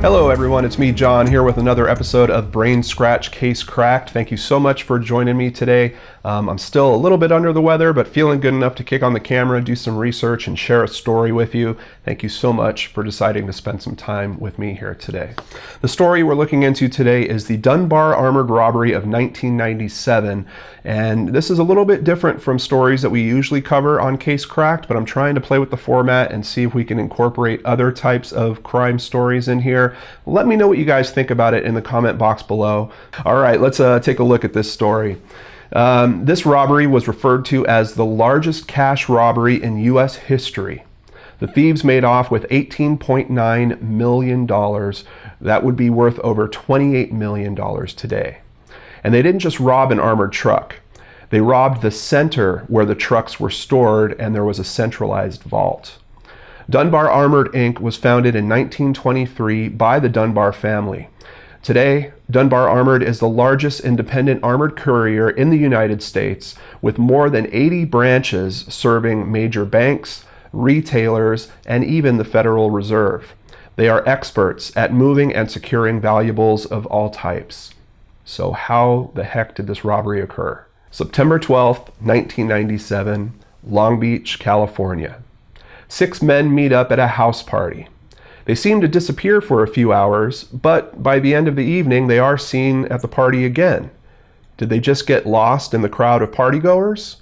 Hello everyone, it's me John here with another episode of Brain Scratch Case Cracked. Thank you so much for joining me today. I'm still a little bit under the weather, but feeling good enough to kick on the camera, do some research, and share a story with you. Thank you so much for deciding to spend some time with me here today. The story we're looking into today is the Dunbar armored robbery of 1997, and this is a little bit different from stories that we usually cover on Case Cracked, but I'm trying to play with the format and see if we can incorporate other types of crime stories in here. Let me know what you guys think about it in the comment box below. All right, let's take a look at this story. This robbery was referred to as the largest cash robbery in U.S. history. The thieves made off with $18.9 million. That would be worth over $28 million today. And they didn't just rob an armored truck. They robbed the center where the trucks were stored, and there was a centralized vault. Dunbar Armored Inc. was founded in 1923 by the Dunbar family. Today, Dunbar Armored is the largest independent armored courier in the United States, with more than 80 branches serving major banks, retailers, and even the Federal Reserve. They are experts at moving and securing valuables of all types. So how the heck did this robbery occur? September 12th, 1997, Long Beach, California. 6 men meet up at a house party. They seem to disappear for a few hours, but by the end of the evening, they are seen at the party again. Did they just get lost in the crowd of partygoers?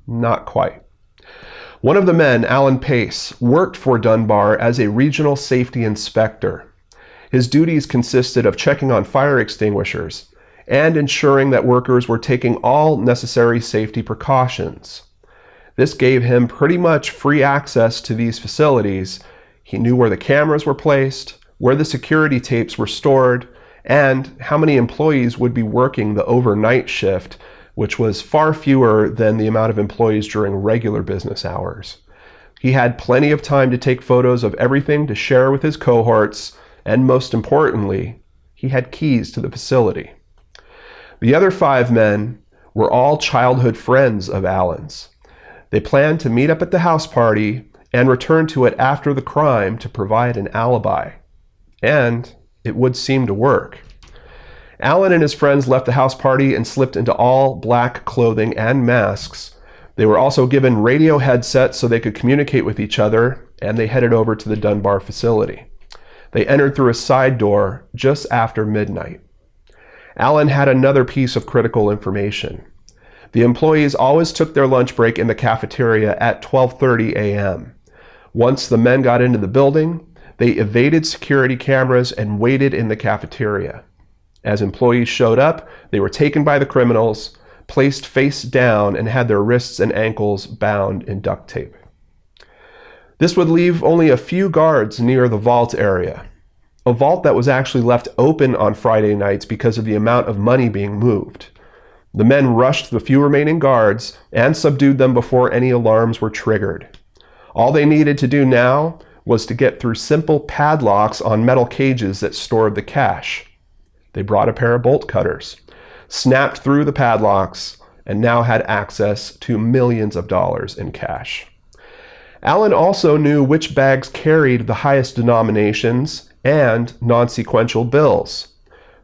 Not quite. One of the men, Alan Pace, worked for Dunbar as a regional safety inspector. His duties consisted of checking on fire extinguishers and ensuring that workers were taking all necessary safety precautions. This gave him pretty much free access to these facilities. He knew where the cameras were placed, where the security tapes were stored, and how many employees would be working the overnight shift, which was far fewer than the amount of employees during regular business hours. He had plenty of time to take photos of everything to share with his cohorts, and most importantly, he had keys to the facility. The other 5 men were all childhood friends of Alan's. They planned to meet up at the house party and return to it after the crime to provide an alibi. And it would seem to work. Alan and his friends left the house party and slipped into all black clothing and masks. They were also given radio headsets so they could communicate with each other, and they headed over to the Dunbar facility. They entered through a side door just after midnight. Alan had another piece of critical information. The employees always took their lunch break in the cafeteria at 12:30 a.m. Once the men got into the building, they evaded security cameras and waited in the cafeteria. As employees showed up, they were taken by the criminals, placed face down, and had their wrists and ankles bound in duct tape. This would leave only a few guards near the vault area, a vault that was actually left open on Friday nights because of the amount of money being moved. The men rushed the few remaining guards and subdued them before any alarms were triggered. All they needed to do now was to get through simple padlocks on metal cages that stored the cash. They brought a pair of bolt cutters, snapped through the padlocks, and now had access to millions of dollars in cash. Alan also knew which bags carried the highest denominations and non-sequential bills.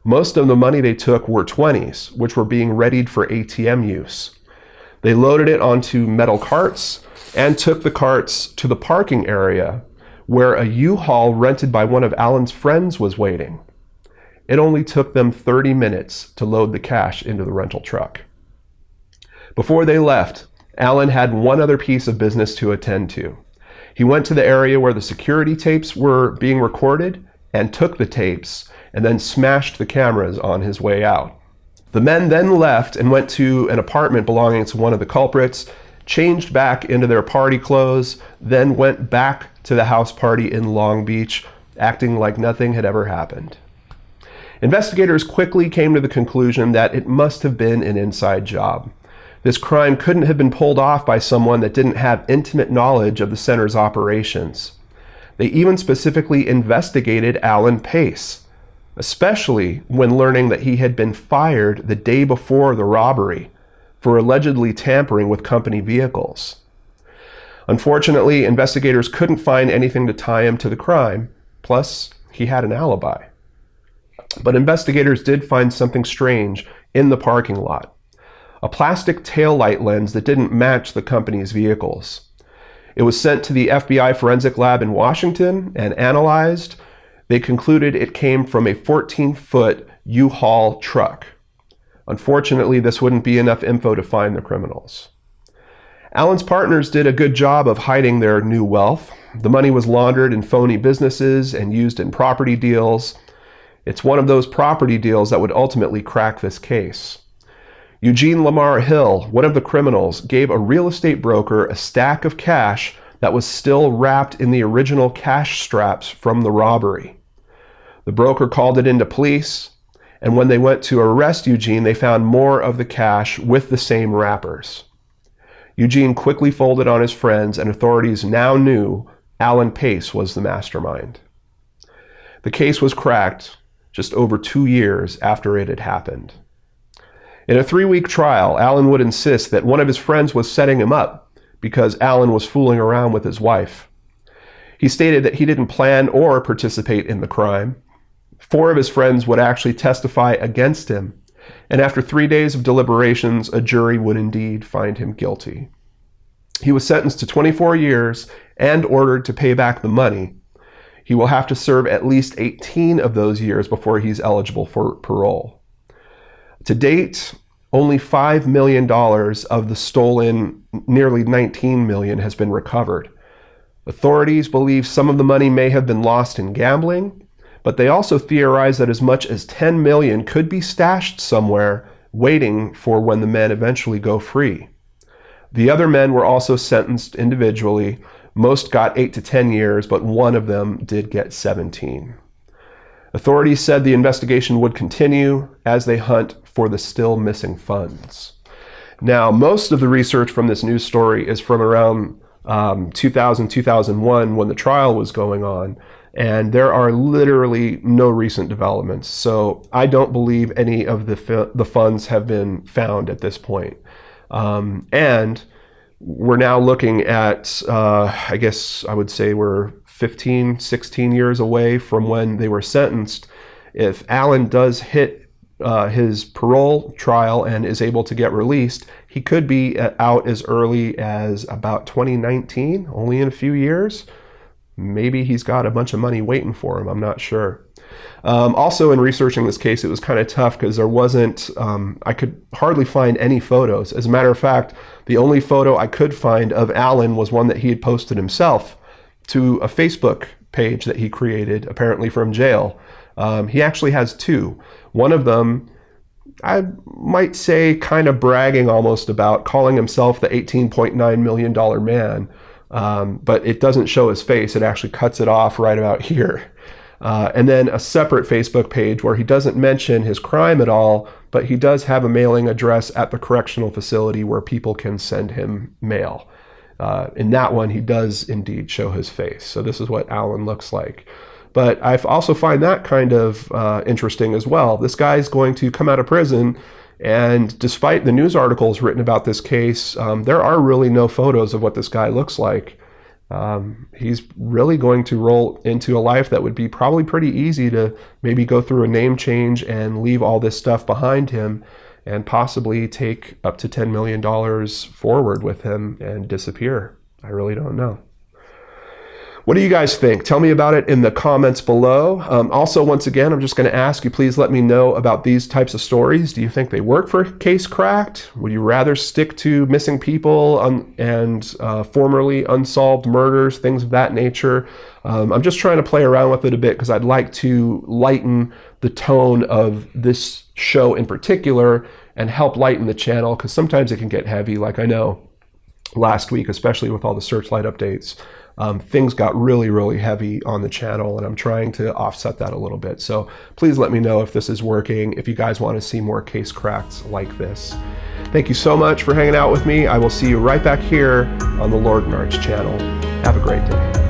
Most of the money they took were 20s, which were being readied for ATM use. They loaded it onto metal carts and took the carts to the parking area where a U-Haul rented by one of Alan's friends was waiting. It only took them 30 minutes to load the cash into the rental truck. Before they left, Alan had one other piece of business to attend to. He went to the area where the security tapes were being recorded and took the tapes and then smashed the cameras on his way out. The men then left and went to an apartment belonging to one of the culprits, changed back into their party clothes, then went back to the house party in Long Beach, acting like nothing had ever happened. Investigators quickly came to the conclusion that it must have been an inside job. This crime couldn't have been pulled off by someone that didn't have intimate knowledge of the center's operations. They even specifically investigated Alan Pace, especially when learning that he had been fired the day before the robbery for allegedly tampering with company vehicles. Unfortunately, investigators couldn't find anything to tie him to the crime. Plus, he had an alibi. But investigators did find something strange in the parking lot. A plastic taillight lens that didn't match the company's vehicles. It was sent to the FBI forensic lab in Washington and analyzed. They concluded it came from a 14-foot U-Haul truck. Unfortunately, this wouldn't be enough info to find the criminals. Alan's partners did a good job of hiding their new wealth. The money was laundered in phony businesses and used in property deals. It's one of those property deals that would ultimately crack this case. Eugene Lamar Hill, one of the criminals, gave a real estate broker a stack of cash that was still wrapped in the original cash straps from the robbery. The broker called it into police, and when they went to arrest Eugene, they found more of the cash with the same wrappers. Eugene quickly folded on his friends, and authorities now knew Alan Pace was the mastermind. The case was cracked just over 2 years after it had happened. In a 3-week trial, Alan would insist that one of his friends was setting him up because Alan was fooling around with his wife. He stated that he didn't plan or participate in the crime. 4 of his friends would actually testify against him, and after 3 days of deliberations, a jury would indeed find him guilty. He was sentenced to 24 years and ordered to pay back the money. He will have to serve at least 18 of those years before he's eligible for parole. To date, only $5 million of the stolen nearly $19 million has been recovered. Authorities believe some of the money may have been lost in gambling, but they also theorize that as much as $10 million could be stashed somewhere, waiting for when the men eventually go free. The other men were also sentenced individually. Most got 8 to 10 years, but one of them did get 17. Authorities said the investigation would continue as they hunt for the still missing funds. Now, most of the research from this news story is from around 2000, 2001 when the trial was going on, and there are literally no recent developments. So I don't believe any of the funds have been found at this point. And we're now looking at, I guess I would say we're 15, 16 years away from when they were sentenced. If Alan does hit his parole trial and is able to get released, he could be out as early as about 2019, only in a few years. Maybe he's got a bunch of money waiting for him, I'm not sure. Also, in researching this case, it was kind of tough because there wasn't, I could hardly find any photos. As a matter of fact, the only photo I could find of Alan was one that he had posted himself to a Facebook page that he created, apparently from jail. He actually has 2. One of them, I might say, kind of bragging almost about calling himself the $18.9 million man, but it doesn't show his face. It actually cuts it off right about here. And then a separate Facebook page where he doesn't mention his crime at all, but he does have a mailing address at the correctional facility where people can send him mail. In that one, he does indeed show his face. So this is what Alan looks like. But I also find that kind of interesting as well. This guy's going to come out of prison, and despite the news articles written about this case, there are really no photos of what this guy looks like. He's really going to roll into a life that would be probably pretty easy to maybe go through a name change and leave all this stuff behind him and possibly take up to $10 million forward with him and disappear. I really don't know. What do you guys think? Tell me about it in the comments below. Also, once again, I'm just going to ask you, please let me know about these types of stories. Do you think they work for Case Cracked? Would you rather stick to missing people and formerly unsolved murders, things of that nature? I'm just trying to play around with it a bit because I'd like to lighten the tone of this show in particular and help lighten the channel, because sometimes it can get heavy, like I know last week, especially with all the Searchlight updates. Things got really, really heavy on the channel, and I'm trying to offset that a little bit. So please let me know if this is working, if you guys want to see more Case Cracks like this. Thank you so much for hanging out with me. I will see you right back here on the Lord and Arch channel. Have a great day.